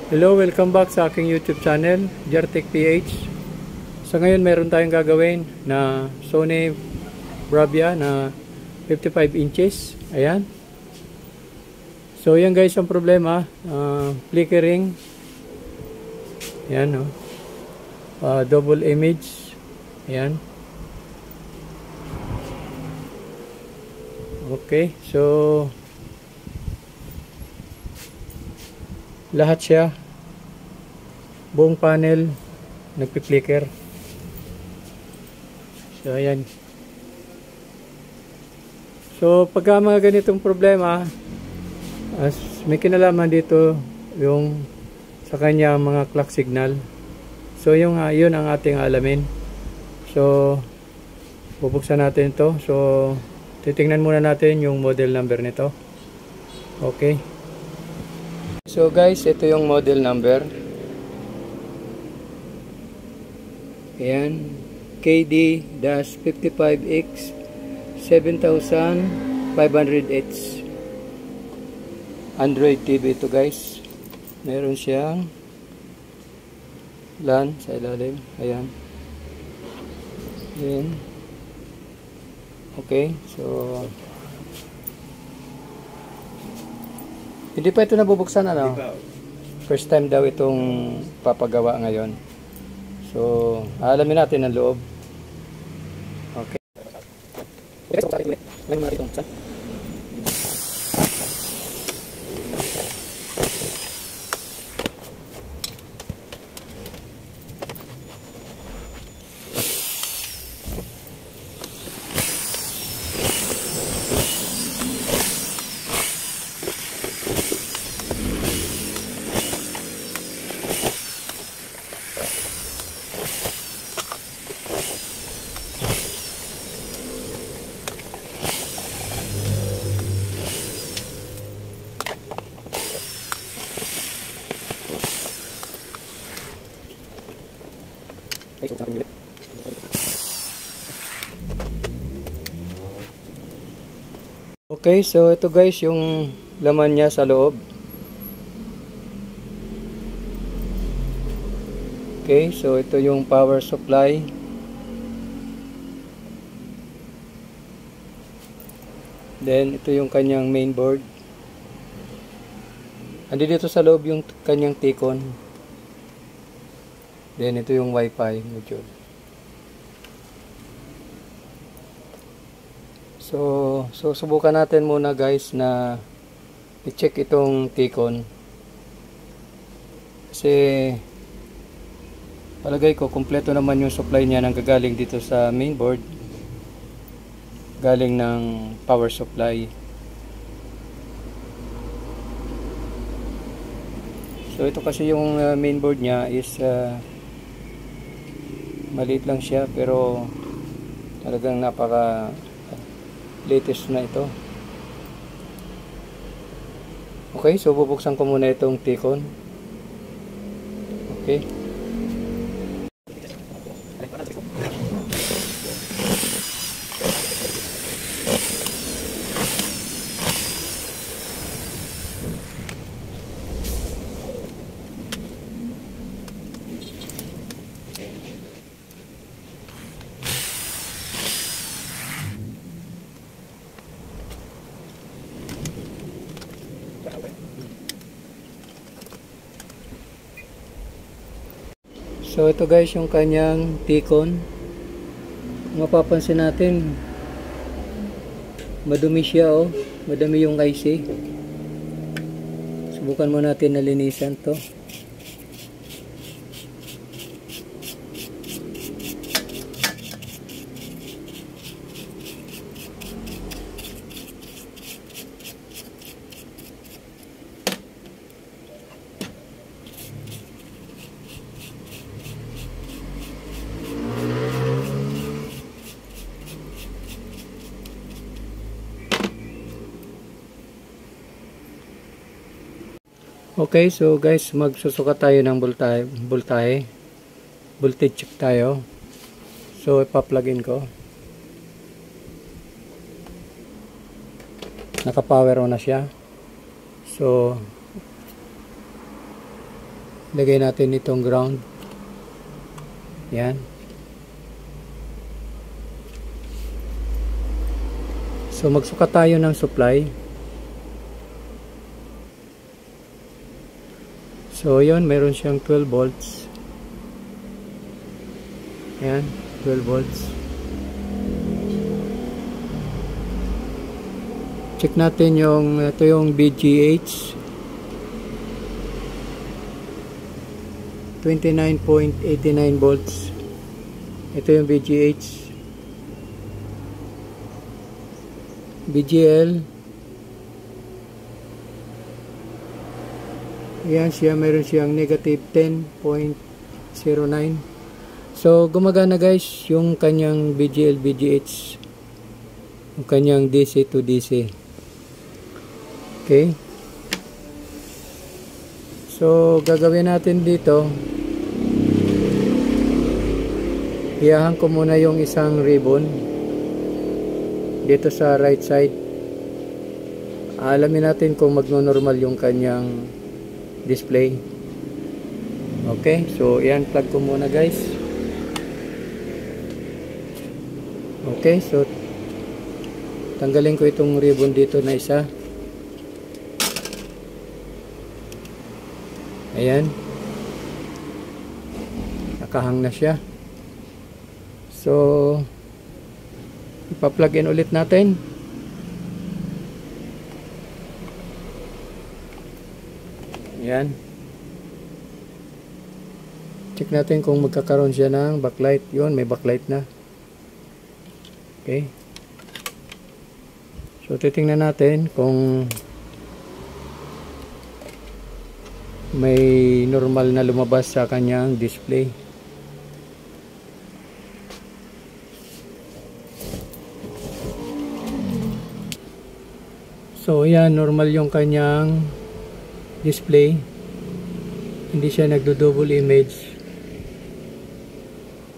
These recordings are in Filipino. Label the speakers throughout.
Speaker 1: Hello, welcome back sa aking YouTube channel, Jartech PH. So ngayon meron tayong gagawin na Sony Bravia na 55 inches. Ayan. So yan guys ang problema, flickering. Ayan, double image. Ayan. Okay, so lahat siya, buong panel nagpi-flicker. So ayan. So pagka mga ganitong problema, may kinalaman dito yung sa kanya mga clock signal. So yun ang ating alamin. So bubuksan natin ito. So titingnan muna natin yung model number nito. Okay. So guys, ito yung model number. Ayan, KD-55X 7500H. Android TV ito guys. Meron siyang LAN sa ilalim. Ayan. Ayan. Okay, so hindi pa ito nabubuksan, ano? First time daw itong papagawa ngayon. So, alamin natin ang loob. Okay. Okay, so ito guys yung laman niya sa loob. Okay, so ito yung power supply. Then ito yung kanyang main board. Andi dito sa loob yung kanyang T-con. Then ito yung Wi-Fi module. So subukan natin muna guys na i-check itong T-con. Kasi palagay ko kumpleto naman yung supply niya nang gagaling dito sa main board. Galing ng power supply. So ito kasi yung main board niya is maliit lang siya pero talagang napaka latest na ito. Okay, so bubuksan ko muna itong T-con. Okay. So ito guys yung kanyang T-con. Mapapansin natin madumi siya, madumi yung IC. Subukan mo natin na linisan to. Okay, so guys, magsusukat tayo ng voltage check tayo. So ipa-plug in ko. Naka-power on na siya. So Lagay natin itong ground. Yan. So magsukat tayo ng supply. So yun, meron siyang 12 volts. Yan, 12 volts. Check natin yung, ito yung VGH. 29.89 volts. Ito yung VGH. VGL. Yan siya, meron siyang negative 10.09. So gumagana guys yung kanyang VGL, VGH, yung kanyang DC to DC. Okay, so gagawin natin dito, iyahan ko muna yung isang ribbon dito sa right side. Alamin natin kung magno-normal yung kanyang display. Okay, so yan, plug ko muna guys. Okay, so tanggalin ko itong ribbon dito na isa. Ayan, nakahang na siya. So ipa-plug in ulit natin. Ayan, check natin kung magkakaroon siya ng backlight. Yun, may backlight na. Okay, so titingnan natin kung may normal na lumabas sa kanyang display. So yan, normal yung kanyang display, hindi siya nagdo-double image.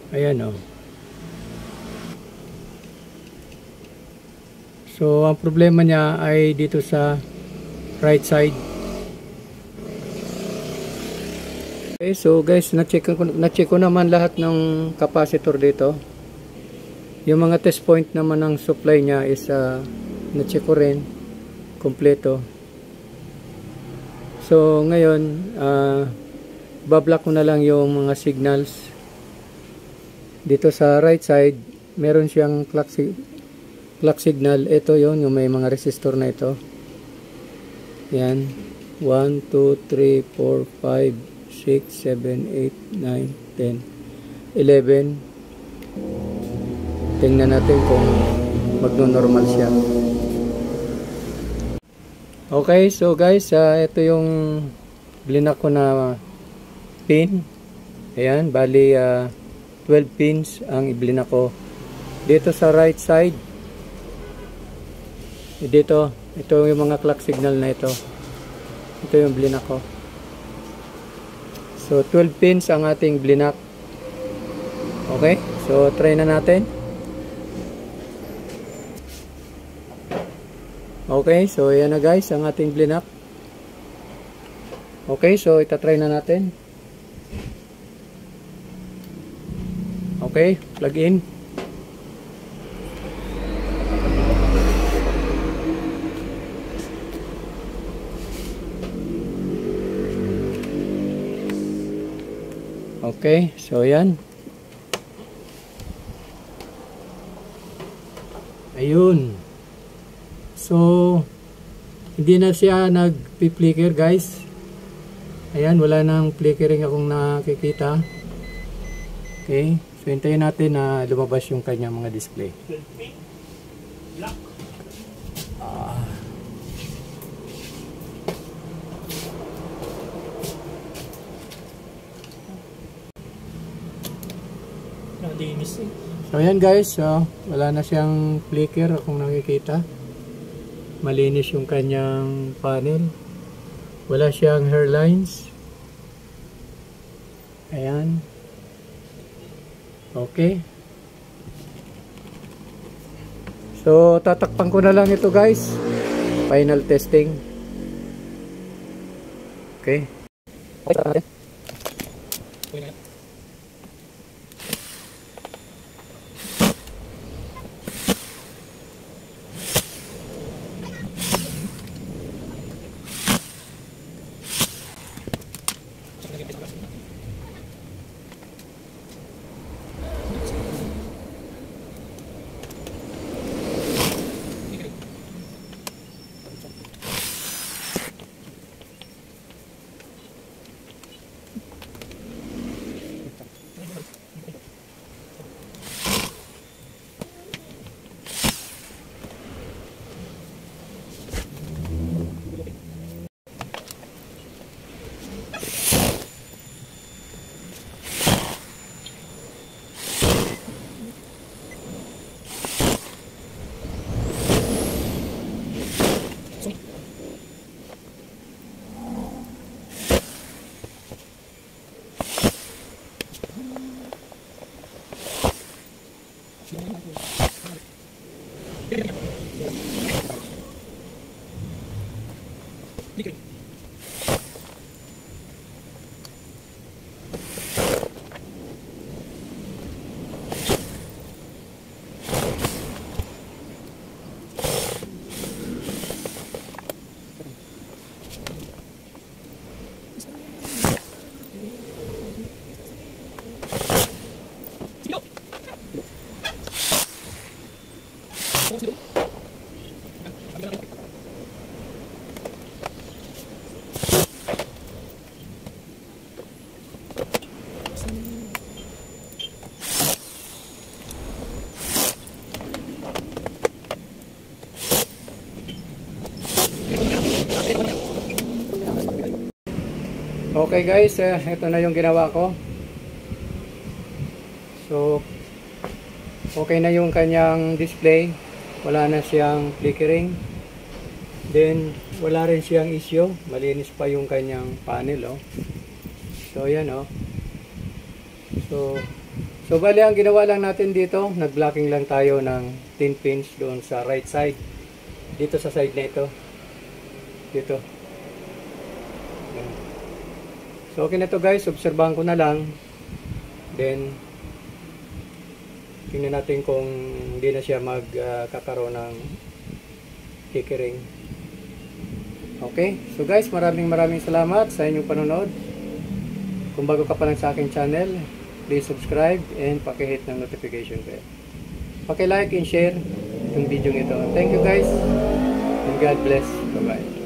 Speaker 1: Ayan o. So ang problema niya ay dito sa right side. Okay, so guys, na-check ko naman lahat ng capacitor dito. Yung mga test point naman ng supply niya is na-check ko rin kompleto. So ngayon, bablock ko na lang yung mga signals. Dito sa right side, meron siyang clock signal. Ito yon, yung may mga resistor na ito. Yan, 1, 2, 3, 4, 5, 6, 7, 8, 9, 10, 11. Tingnan natin kung magno-normal siya. Okay, so guys, ito yung blinak ko na pin. Ayan, bali 12 pins ang iblinak ko. Dito sa right side, dito, ito yung mga clock signal na ito. Ito yung blinak ko. So 12 pins ang ating blinak. Okay, so try na natin. Okay, so yan na guys ang ating blinak. Okay, so itatry na natin. Okay, plug in. Okay, so yan. Ayun. So, hindi na siya nag-flicker guys. Ayan, wala nang flickering akong nakikita. Okay, so hintayin natin na lumabas yung kanyang mga display. So ayan guys, so, wala na siyang flicker akong nakikita. Malinis yung kanyang panel. Wala siyang hairlines. Ayan. Okay. So tatakpan ko na lang ito guys. Final testing. Okay. Okay guys, ito na yung ginawa ko. So, okay na yung kanyang display. Wala na siyang flickering. Then, wala rin siyang issue. Malinis pa yung kanyang panel, oh. So, yan, oh. So bali ang ginawa lang natin dito, nag-blocking lang tayo ng 10 pins doon sa right side. Dito sa side na ito. Dito. Yan. So, okay na to guys. Obserbahan ko na lang. Then, tingnan natin kung hindi na siya magkakaroon ng flickering. Okay. So guys, maraming salamat sa inyong panonood. Kung bago ka pa lang sa aking channel, please subscribe and paki-hit ng notification bell. Paki-like and share itong video ito. Thank you guys. And God bless. Bye-bye.